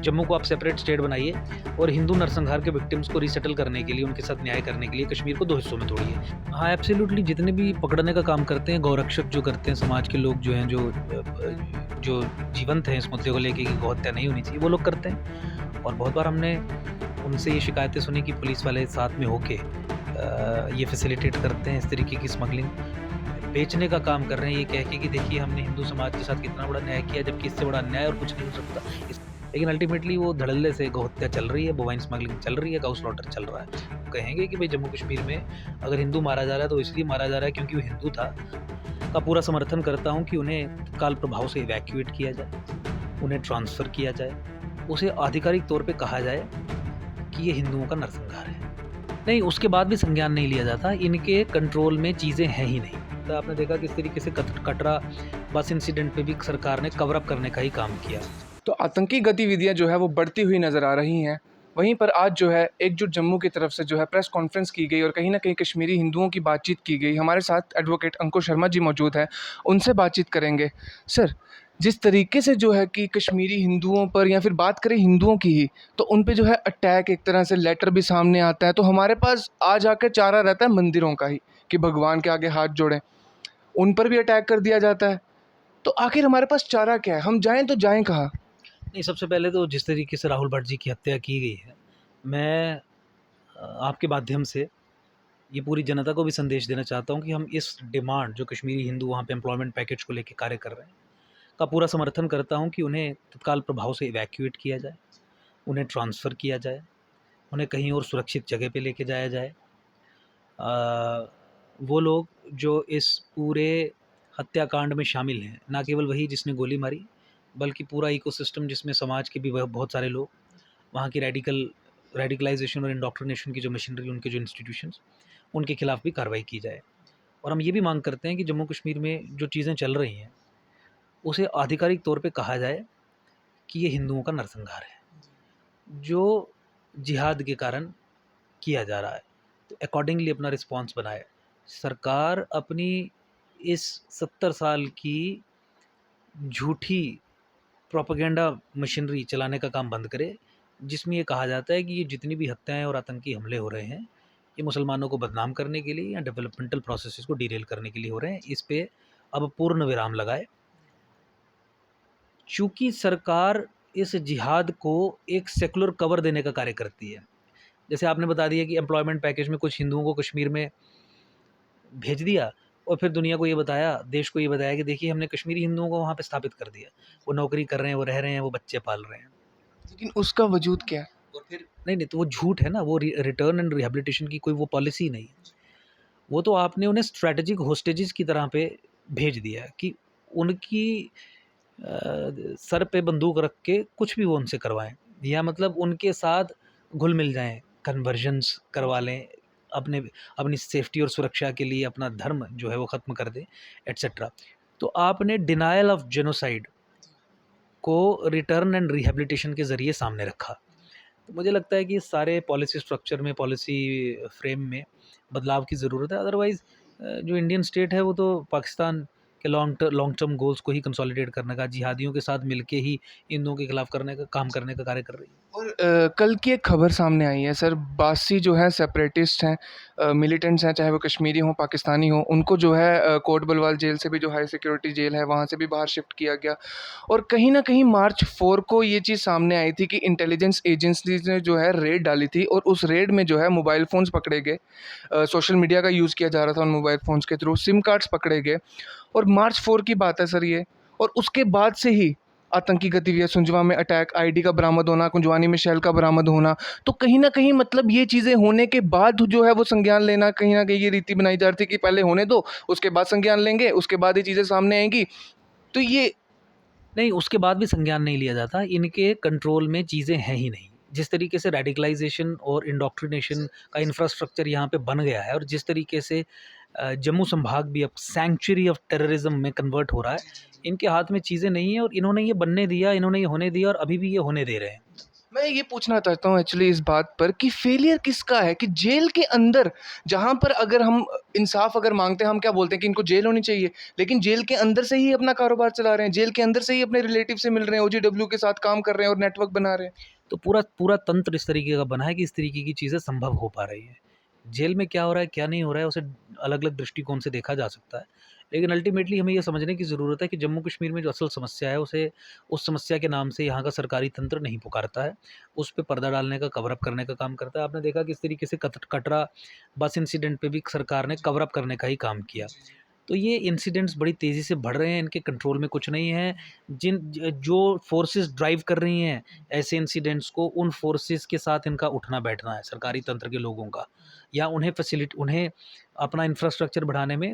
जम्मू को आप separate state बनाइए और हिंदू नरसंहार के विक्टिम्स को रीसेटल करने के लिए, उनके साथ न्याय करने के लिए कश्मीर को 2 हिस्सों में तोड़िए। हाँ, एब्सोल्युटली जितने भी पकड़ने का काम करते हैं, गौरक्षक जो करते हैं, समाज के लोग जो हैं, जो जीवंत हैं इस मुद्दे को लेके कि गौ हत्या नहीं होनी चाहिए, वो लोग करते हैं। और बहुत बार हमने उनसे ये शिकायतें सुनी कि पुलिस वाले साथ में होके ये फैसिलिटेट करते हैं इस तरीके की स्मगलिंग, बेचने का काम कर रहे हैं, ये कह के कि देखिए हमने हिंदू समाज के साथ कितना बड़ा न्याय किया, जबकि इससे बड़ा अन्याय और कुछ नहीं हो सकता। लेकिन अल्टीमेटली वो धड़ल्ले से गौ हत्या चल रही है, बोवाइन स्मगलिंग चल रही है, काऊ स्लॉटर चल रहा है। वो कहेंगे कि भाई जम्मू कश्मीर में अगर हिंदू मारा जा रहा है तो इसलिए मारा जा रहा है क्योंकि वो हिंदू था। का पूरा समर्थन करता हूँ कि उन्हें तत्काल प्रभाव से इवैक्यूएट किया जाए, उन्हें ट्रांसफ़र किया जाए, उसे आधिकारिक तौर पे कहा जाए कि ये हिंदुओं का नरसंहार है। नहीं, उसके बाद भी संज्ञान नहीं लिया जाता, इनके कंट्रोल में चीज़ें हैं ही नहीं। तो आपने देखा किस तरीके से कटरा बस इंसिडेंट पे भी सरकार ने कवर अप करने का ही काम किया। तो आतंकी गतिविधियां जो है वो बढ़ती हुई नज़र आ रही हैं। वहीं पर आज जो है एकजुट जम्मू की तरफ से जो है प्रेस कॉन्फ्रेंस की गई और कहीं ना कहीं कश्मीरी हिंदुओं की बातचीत की गई। हमारे साथ एडवोकेट अंकुश शर्मा जी मौजूद हैं, उनसे बातचीत करेंगे। सर, जिस तरीके से जो है कि कश्मीरी हिंदुओं पर, या फिर बात करें हिंदुओं की ही, तो उन पे जो है अटैक, एक तरह से लेटर भी सामने आता है, तो हमारे पास आज आकर चारा रहता है मंदिरों का ही कि भगवान के आगे हाथ जोड़ें। उन पर भी अटैक कर दिया जाता है, तो आखिर हमारे पास चारा क्या है? हम जाएं तो जाएं कहाँ? नहीं, सबसे पहले तो जिस तरीके से राहुल भट्ट जी की हत्या की गई है, मैं आपके माध्यम से ये पूरी जनता को भी संदेश देना चाहता हूँ कि हम इस डिमांड जो कश्मीरी हिंदू वहाँ पे एम्प्लॉयमेंट पैकेज को लेके कार्य कर रहे हैं, का पूरा समर्थन करता हूँ कि उन्हें तत्काल प्रभाव से इवैक्यूएट किया जाए, उन्हें ट्रांसफ़र किया जाए, उन्हें कहीं और सुरक्षित जगह पे लेके जाया जाए। वो लोग जो इस पूरे हत्याकांड में शामिल हैं, ना केवल वही जिसने गोली मारी, बल्कि पूरा इकोसिस्टम जिसमें समाज के भी बहुत सारे लोग, वहाँ की रेडिकलाइजेशन और इंडोक्ट्रिनेशन की जो मशीनरी, उनके जो इंस्टीट्यूशंस, उनके खिलाफ भी कार्रवाई की जाए। और हम ये भी मांग करते हैं कि जम्मू कश्मीर में जो चीज़ें चल रही हैं, उसे आधिकारिक तौर पे कहा जाए कि ये हिंदुओं का नरसंहार है, जो जिहाद के कारण किया जा रहा है। तो अकॉर्डिंगली अपना रिस्पॉन्स बनाए। सरकार अपनी इस 70 साल की झूठी प्रोपेगेंडा मशीनरी चलाने का काम बंद करे, जिसमें ये कहा जाता है कि ये जितनी भी हत्याएँ और आतंकी हमले हो रहे हैं, ये मुसलमानों को बदनाम करने के लिए या डेवलपमेंटल प्रोसेसेस को डीरेल करने के लिए हो रहे हैं। इस पे अब पूर्ण विराम लगाए। चूँकि सरकार इस जिहाद को एक सेक्युलर कवर देने का कार्य करती है। जैसे आपने बता दिया कि एम्प्लॉयमेंट पैकेज में कुछ हिंदुओं को कश्मीर में भेज दिया और फिर दुनिया को ये बताया, देश को ये बताया कि देखिए हमने कश्मीरी हिंदुओं को वहाँ पे स्थापित कर दिया। वो नौकरी कर रहे हैं, वो रह रहे हैं, वो बच्चे पाल रहे हैं। लेकिन उसका वजूद क्या है? और फिर नहीं, तो वो झूठ है ना, वो रिटर्न एंड रिहैबिलिटेशन की कोई वो पॉलिसी नहीं है। वो तो आपने उन्हें स्ट्रैटेजिक होस्टेजेस की तरह पे भेज दिया कि उनकी सर पे बंदूक रख के कुछ भी वो उनसे करवाएँ, या मतलब उनके साथ घुल-मिल जाएँ, कन्वर्जन्स करवा लें, अपने अपनी सेफ्टी और सुरक्षा के लिए अपना धर्म जो है वो ख़त्म कर दें, एटसेट्रा। तो आपने डिनायल ऑफ जेनोसाइड को रिटर्न एंड रिहैबिलिटेशन के ज़रिए सामने रखा। तो मुझे लगता है कि इस सारे पॉलिसी स्ट्रक्चर में, पॉलिसी फ्रेम में बदलाव की ज़रूरत है। अदरवाइज़ जो इंडियन स्टेट है वो तो पाकिस्तान के लॉन्ग टर्म गोल्स को ही कंसोलिडेट करने का, जिहादियों के साथ मिलके ही हिंदुओं के खिलाफ करने का काम करने का कार्य कर रही है। और कल की एक खबर सामने आई है सर, बासी जो है सेपरेटिस्ट हैं, मिलिटेंट्स हैं, चाहे वो कश्मीरी हों पाकिस्तानी हों, उनको जो है कोट बलवाल जेल से भी, जो हाई सिक्योरिटी जेल है वहाँ से भी बाहर शिफ्ट किया गया। और कहीं ना कहीं मार्च 4 को ये चीज़ सामने आई थी कि इंटेलिजेंस एजेंसीज ने जो है रेड डाली थी, और उस रेड में जो है मोबाइल फ़ोन्स पकड़े गए, सोशल मीडिया का यूज़ किया जा रहा था उन मोबाइल फ़ोन्स के थ्रू, सिम कार्ड्स पकड़े गए। और मार्च 4 की बात है सर ये, और उसके बाद से ही आतंकी गतिविधियाँ, सुंजवा में अटैक, आईडी का बरामद होना, कुंजवानी में शेल का बरामद होना, तो कहीं न कहीं मतलब ये चीज़ें होने के बाद जो है वो संज्ञान लेना, कहीं न कहीं ये रीति बनाई जा रही थी कि पहले होने दो, उसके बाद संज्ञान लेंगे, उसके बाद ये चीज़ें सामने आएँगी। तो ये नहीं, उसके बाद भी संज्ञान नहीं लिया जाता, इनके कंट्रोल में चीज़ें हैं ही नहीं। जिस तरीके से रेडिकलाइजेशन और इंडोक्ट्रिनेशन का इंफ्रास्ट्रक्चर यहाँ पे बन गया है, और जिस तरीके से जम्मू संभाग भी अब सैंक्चुरी ऑफ टेररिज्म में कन्वर्ट हो रहा है, इनके हाथ में चीज़ें नहीं हैं और इन्होंने ये बनने दिया, इन्होंने ये होने दिया और अभी भी ये होने दे रहे हैं। मैं ये पूछना चाहता हूँ एक्चुअली इस बात पर कि फेलियर किसका है कि जेल के अंदर जहाँ पर अगर हम इंसाफ अगर मांगते हैं, हम क्या बोलते हैं कि इनको जेल होनी चाहिए, लेकिन जेल के अंदर से ही अपना कारोबार चला रहे हैं, जेल के अंदर से ही अपने रिलेटिव से मिल रहे हैं, ओजीडब्ल्यू के साथ काम कर रहे हैं और नेटवर्क बना रहे हैं। तो पूरा पूरा तंत्र इस तरीके का बना है कि इस तरीके की चीज़ें संभव हो पा रही हैं। जेल में क्या हो रहा है, क्या नहीं हो रहा है, उसे अलग-अलग दृष्टिकोण से देखा जा सकता है। लेकिन अल्टीमेटली हमें ये समझने की ज़रूरत है कि जम्मू कश्मीर में जो असल समस्या है, उसे उस समस्या के नाम से यहाँ का सरकारी तंत्र नहीं पुकारता है। उस पे पर्दा डालने का, कवर अप करने का काम करता है। आपने देखा किस तरीके से कटरा बस इंसिडेंट पे भी सरकार ने कवर अप करने का ही काम किया। तो ये इंसिडेंट्स बड़ी तेज़ी से बढ़ रहे हैं, इनके कंट्रोल में कुछ नहीं है। जो फोर्सेस ड्राइव कर रही हैं ऐसे इंसिडेंट्स को, उन फोर्सेस के साथ इनका उठना बैठना है सरकारी तंत्र के लोगों का, या उन्हें अपना इंफ्रास्ट्रक्चर बढ़ाने में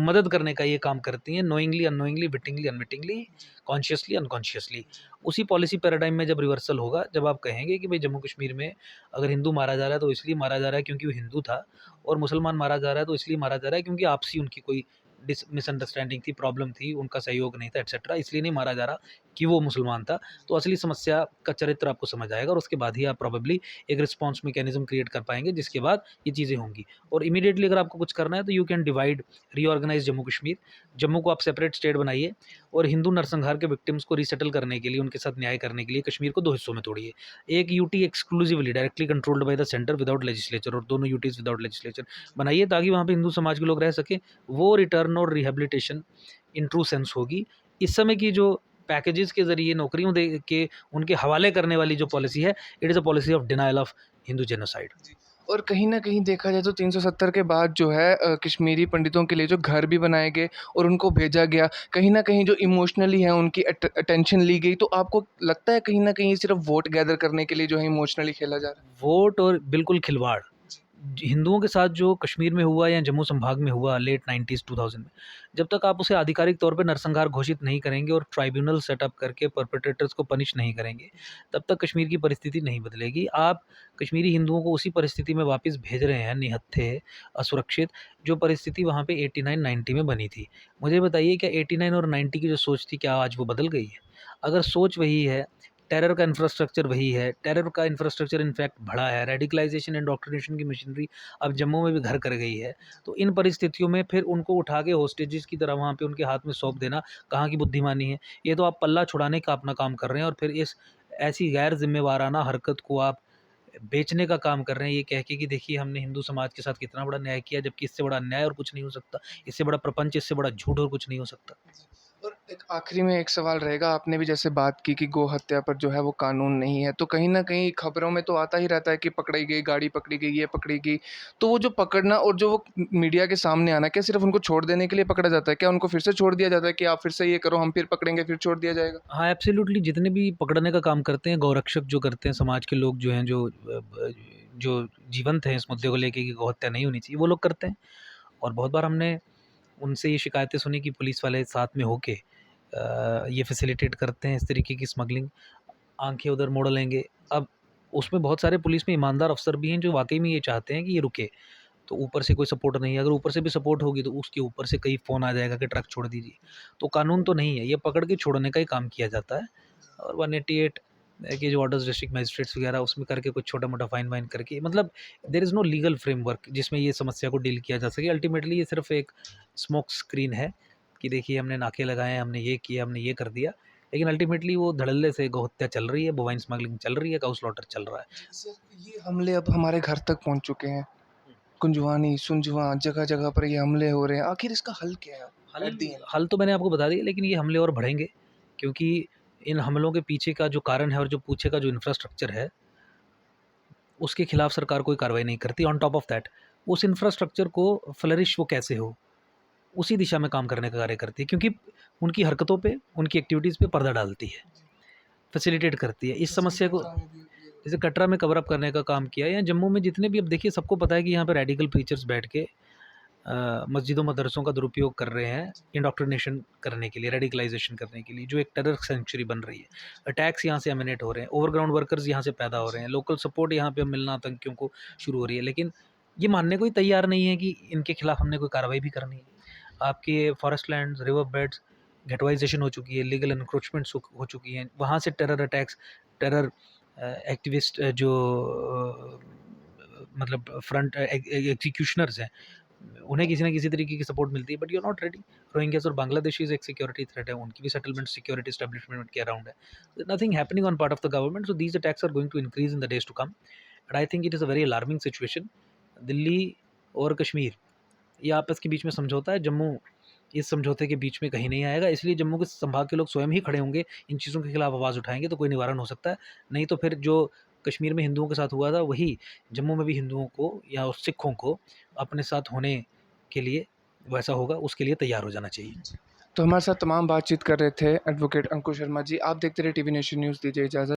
मदद करने का ये काम करती हैं, knowingly unknowingly, wittingly unwittingly, consciously unconsciously. उसी पॉलिसी पैराडाइम में जब रिवर्सल होगा, जब आप कहेंगे कि भाई जम्मू कश्मीर में अगर हिंदू मारा जा रहा है तो इसलिए मारा जा रहा है क्योंकि वो हिंदू था, और मुसलमान मारा जा रहा है तो इसलिए मारा जा रहा है क्योंकि आपसी उनकी कोई मिसअंडरस्टैंडिंग थी, प्रॉब्लम थी, उनका सहयोग नहीं था, एटसेट्रा, इसलिए नहीं मारा जा रहा कि वो मुसलमान था। तो असली समस्या का चरित्र आपको समझ आएगा, और उसके बाद ही आप प्रोबेबली एक रिस्पॉन्स मैकेनिज्म क्रिएट कर पाएंगे, जिसके बाद ये चीज़ें होंगी। और इमीडिएटली अगर आपको कुछ करना है तो you can divide, reorganise Jammu Kashmir. Jammu को आप सेपरेट स्टेट बनाइए, और हिंदू नरसंहार के विक्टिम्स को रीसेटल करने के लिए, उनके साथ न्याय करने के लिए कश्मीर को 2 हिस्सों में तोड़िए। एक UT exclusively directly controlled by the centre without legislature, और दोनों यूटीज़ विदाउट लेजिस्लेचर बनाइए, ताकि वहाँ पे हिंदू समाज के लोग रह सकें। वो रिटर्न और रिहैबिलिटेशन इन ट्रू सेंस होगी। इस समय की जो पैकेजेस के ज़रिए नौकरियों दे के उनके हवाले करने वाली जो पॉलिसी है, it is a policy of denial of Hindu genocide. और कहीं न कहीं देखा जाए तो 370 के बाद जो है कश्मीरी पंडितों के लिए जो घर भी बनाए गए और उनको भेजा गया, कहीं न कहीं जो इमोशनली है उनकी अटेंशन ली गई, तो आपको लगता है कहीं न कहीं सिर्फ़ वोट गैदर करने के लिए जो है इमोशनली खेला जा रहा है? वोट और बिल्कुल खिलवाड़। हिंदुओं के साथ जो कश्मीर में हुआ या जम्मू संभाग में हुआ लेट 90s 2000 में, जब तक आप उसे आधिकारिक तौर पे नरसंहार घोषित नहीं करेंगे और ट्राइब्यूनल सेटअप करके परपेट्रेटर्स को पनिश नहीं करेंगे, तब तक कश्मीर की परिस्थिति नहीं बदलेगी। आप कश्मीरी हिंदुओं को उसी परिस्थिति में वापस भेज रहे हैं, निहत्थे, असुरक्षित, जो परिस्थिति वहाँ पे 89-90 में बनी थी। मुझे बताइए, क्या 89 और 90 की जो सोच थी, क्या आज वो बदल गई है? अगर सोच वही है, टेरर का इंफ्रास्ट्रक्चर वही है, टेरर का इंफ्रास्ट्रक्चर इनफैक्ट बढ़ा है, रेडिकलाइजेशन इंडोक्ट्रिनेशन की मशीनरी अब जम्मू में भी घर कर गई है। तो इन परिस्थितियों में फिर उनको उठा के होस्टेजेस की तरह वहाँ पे उनके हाथ में सौंप देना कहाँ की बुद्धिमानी है? ये तो आप पल्ला छुड़ाने का अपना काम कर रहे हैं, और फिर इस ऐसी गैर ज़िम्मेवाराना हरकत को आप बेचने का काम कर रहे हैं, ये कह के कि देखिए हमने हिंदू समाज के साथ कितना बड़ा न्याय किया, जबकि इससे बड़ा अन्याय और कुछ नहीं हो सकता। इससे बड़ा प्रपंच, इससे बड़ा झूठ और कुछ नहीं हो सकता। और एक आखिरी में एक सवाल रहेगा, आपने भी जैसे बात की कि गौ हत्या पर जो है वो कानून नहीं है, तो कहीं न कहीं खबरों में तो आता ही रहता है कि पकड़ी गई, गाड़ी पकड़ी गई, ये पकड़ी गई। तो वो जो पकड़ना और जो वो मीडिया के सामने आना, क्या सिर्फ़ उनको छोड़ देने के लिए पकड़ा जाता है? क्या उनको फिर से छोड़ दिया जाता है कि आप फिर से ये करो, हम फिर पकड़ेंगे, फिर छोड़ दिया जाएगा? हाँ, एब्सोल्यूटली, जितने भी पकड़ने का काम करते हैं, गौरक्षक जो करते हैं, समाज के लोग जो हैं, जो जीवंत हैं इस मुद्दे को लेके कि गौ हत्या नहीं होनी चाहिए, वो लोग करते हैं। और बहुत बार हमने उनसे ये शिकायतें सुनी कि पुलिस वाले साथ में होके ये फैसिलिटेट करते हैं इस तरीके की स्मगलिंग, आँखें उधर मोड़ लेंगे। अब उसमें बहुत सारे पुलिस में ईमानदार अफ़सर भी हैं जो वाक़ई में ये चाहते हैं कि ये रुके। तो ऊपर से कोई सपोर्ट नहीं है, अगर ऊपर से भी सपोर्ट होगी तो उसके ऊपर से कहीं फ़ोन आ जाएगा कि ट्रक छोड़ दीजिए। तो कानून तो नहीं है, ये पकड़ के छोड़ने का ही काम किया जाता है। और 188 के जो ऑर्डर्स डिस्ट्रिक्ट मजिस्ट्रेट्स वगैरह उसमें करके कुछ छोटा-मोटा फ़ाइन-वाइन करके, मतलब there is no legal framework जिसमें ये समस्या को डील किया जा सके। अल्टीमेटली ये सिर्फ़ एक स्मोक स्क्रीन है कि देखिए हमने नाके लगाए हैं, हमने ये किया, हमने ये कर दिया। लेकिन अल्टीमेटली वो धड़ल्ले से गौ हत्या चल रही है, बोवाइन स्मगलिंग चल रही है, काऊ स्लॉटर चल रहा है। सर, ये हमले अब हमारे घर तक पहुँच चुके हैं। कुंजवानी, सुंजवां, जगह-जगह पर ये हमले हो रहे हैं। आखिर इसका हल क्या है? हल एट द एंड? हल तो मैंने आपको बता दिया, लेकिन ये हमले और बढ़ेंगे, क्योंकि इन हमलों के पीछे का जो कारण है और जो पीछे का जो इंफ्रास्ट्रक्चर है, उसके खिलाफ सरकार कोई कार्रवाई नहीं करती। ऑन टॉप ऑफ दैट, उस इंफ्रास्ट्रक्चर को फ्लरिश वो कैसे हो, उसी दिशा में काम करने का कार्य करती है, क्योंकि उनकी हरकतों पे, उनकी एक्टिविटीज़ पे पर्दा डालती है, फैसिलिटेट करती है। इस जैसे कि समस्या को कटरा में भी ये जैसे कटरा में कवर अप करने का काम किया, या जम्मू में जितने भी, अब देखिए सबको पता है कि यहाँ पे रेडिकल प्रीचर्स बैठ के मस्जिदों मदरसों का दुरुपयोग कर रहे हैं इंडोक्ट्रिनेशन करने के लिए, रेडिकलाइजेशन करने के लिए, जो एक टेरर सेंचुरी बन रही है। अटैक्स यहाँ से एमिनेट हो रहे हैं, ओवरग्राउंड वर्कर्स यहाँ से पैदा हो रहे हैं, लोकल सपोर्ट यहाँ पे मिलना आतंकियों को शुरू हो रही है। लेकिन ये मानने को ही तैयार नहीं है कि इनके खिलाफ हमने कोई कार्रवाई भी करनी है। आपके फॉरेस्ट लैंड्स, रिवर बेड्स, गेटवाइजेशन हो चुकी है, लीगल एनक्रोचमेंट्स हो चुकी हैं, वहाँ से टेरर अटैक्स, टेरर एक्टिविस्ट जो मतलब फ्रंट एग्जीक्यूशनर्स हैं, उन्हें किसी ना किसी तरीके की सपोर्ट मिलती है, but you are not ready. Rohingyas और बांग्लादेशीज एक सिक्योरिटी थ्रेट है, उनकी भी सेटलमेंट सिक्योरिटी एस्टेब्लिशमेंट के अराउंड है, nothing happening on part of the government, so these attacks are going to increase in the days to come, but I think it is a very alarming situation. Delhi और कश्मीर ये आपस के बीच में समझौता है, जम्मू इस समझौते के बीच में कहीं नहीं आएगा, इसलिए जम्मू के संभाग के लोग स्वयं ही खड़े होंगे, इन चीज़ों के खिलाफ आवाज़ उठाएंगे तो कोई निवारण हो सकता है। नहीं तो फिर जो कश्मीर में हिंदुओं के साथ हुआ था, वही जम्मू में भी हिंदुओं को या सिखों को अपने साथ होने के लिए वैसा होगा, उसके लिए तैयार हो जाना चाहिए। तो हमारे साथ तमाम बातचीत कर रहे थे एडवोकेट अंकुश शर्मा जी। आप देखते रहे टीवी नेशन न्यूज़। दीजिए इजाज़त।